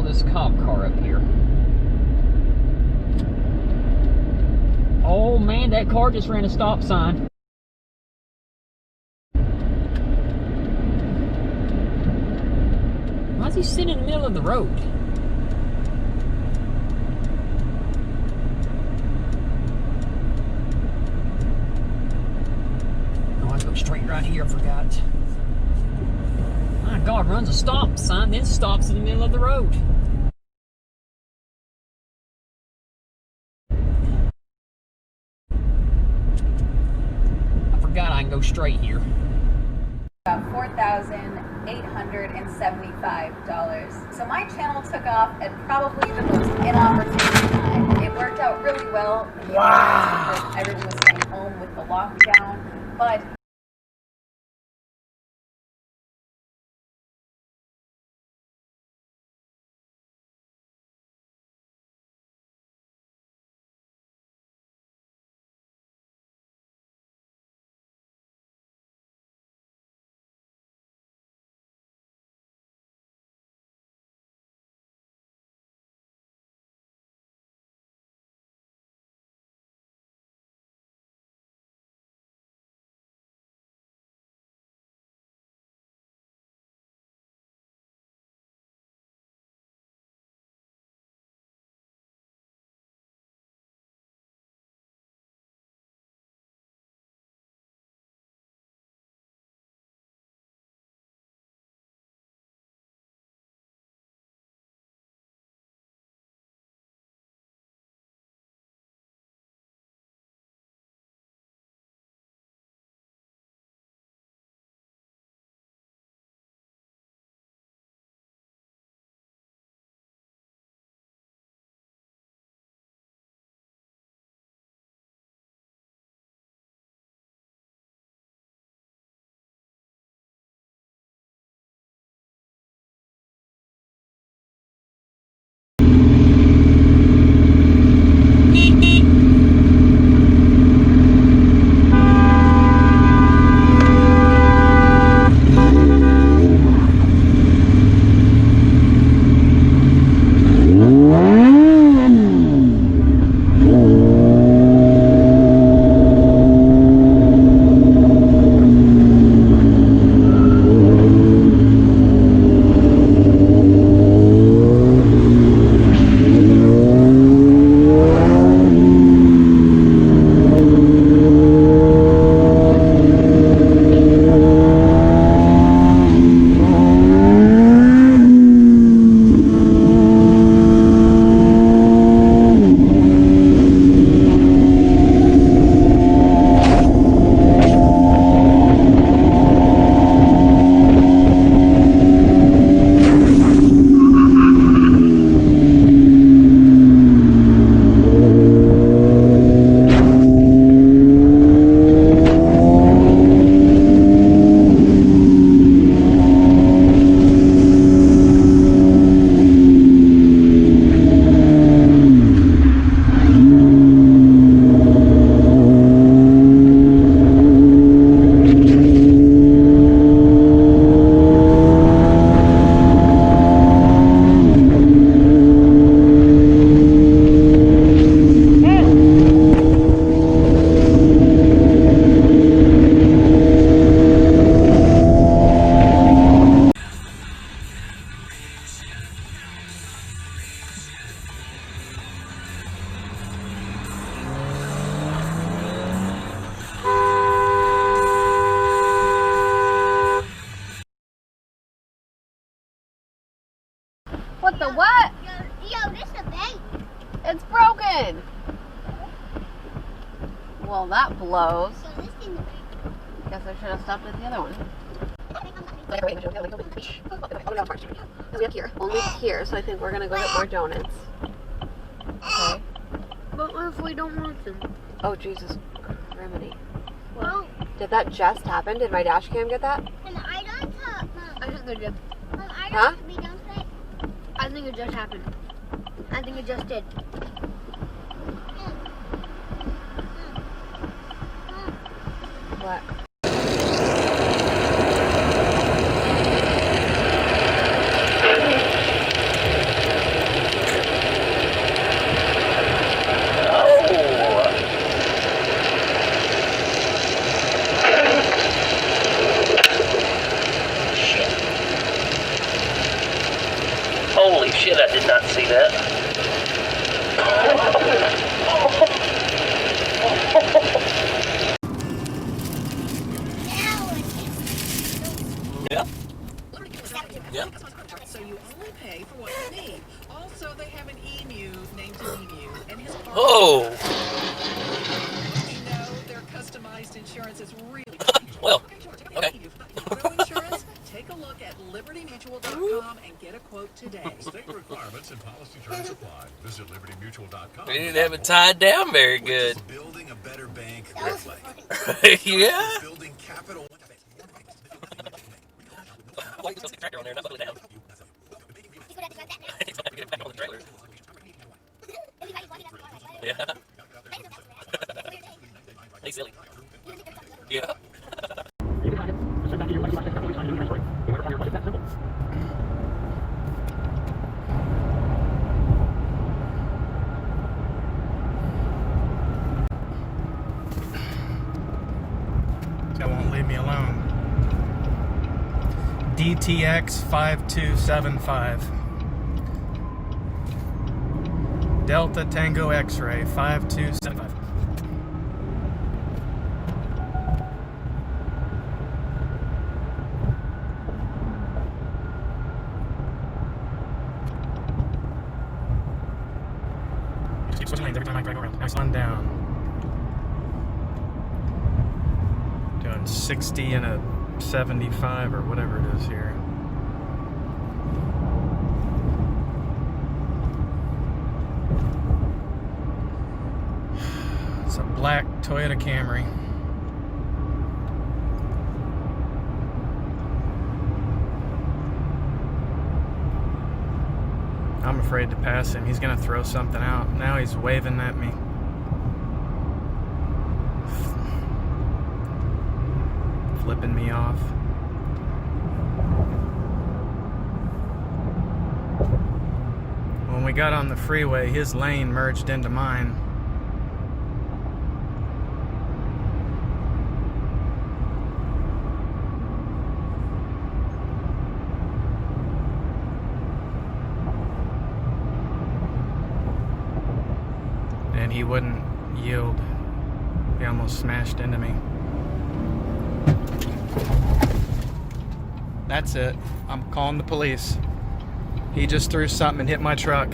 this cop car up here. Oh man, that car just ran a stop sign. Why is he sitting in the middle of the road? Oh, I go straight right here, I forgot. My God, runs a stop sign, then stops in the middle of the road. I forgot I can go straight here. About $4,875. So my channel took off at probably the most inopportune time. It worked out really well. Wow. Because everyone was staying home with the lockdown, but What the what? Yo, this is a bank. It's broken. Well, that blows. So this is the bank. Guess I should have stopped at the other one. Only here, so I think we're gonna go get more donuts. Okay. But what if we don't want them? Oh, Jesus criminy. Well, Did that just happen? Did my dash cam get that? and I don't talk, Mom. I think they did. Mom, I Huh? don't, we don't say. I think it just happened. I think it just did. What? insurance is really Well, Take okay. you auto insurance? Take a look at libertymutual.com and get a quote today. State requirements and policy terms apply. Visit libertymutual.com. We didn't have it tied down very good. Building a better bank looks like. Yeah. Building capital. Why is the tractor on there? Not put it down. Get it back on the trailer. Yeah. Hey, silly. Yeah. You can find it. Send back to your license plate. Police find you. Transfer it. You work on your life. That simple. That won't leave me alone. DTX 5275. Delta Tango X-Ray 5275. Just keep switching lanes every time I go around. Nice one down. Doing 60 and a 75 or whatever it is here. It's a black Toyota Camry. I'm afraid to pass him. He's gonna throw something out. Now he's waving at me. Flipping me off. When we got on the freeway, his lane merged into mine. And he wouldn't yield. He almost smashed into me. That's it. I'm calling the police. He just threw something and hit my truck.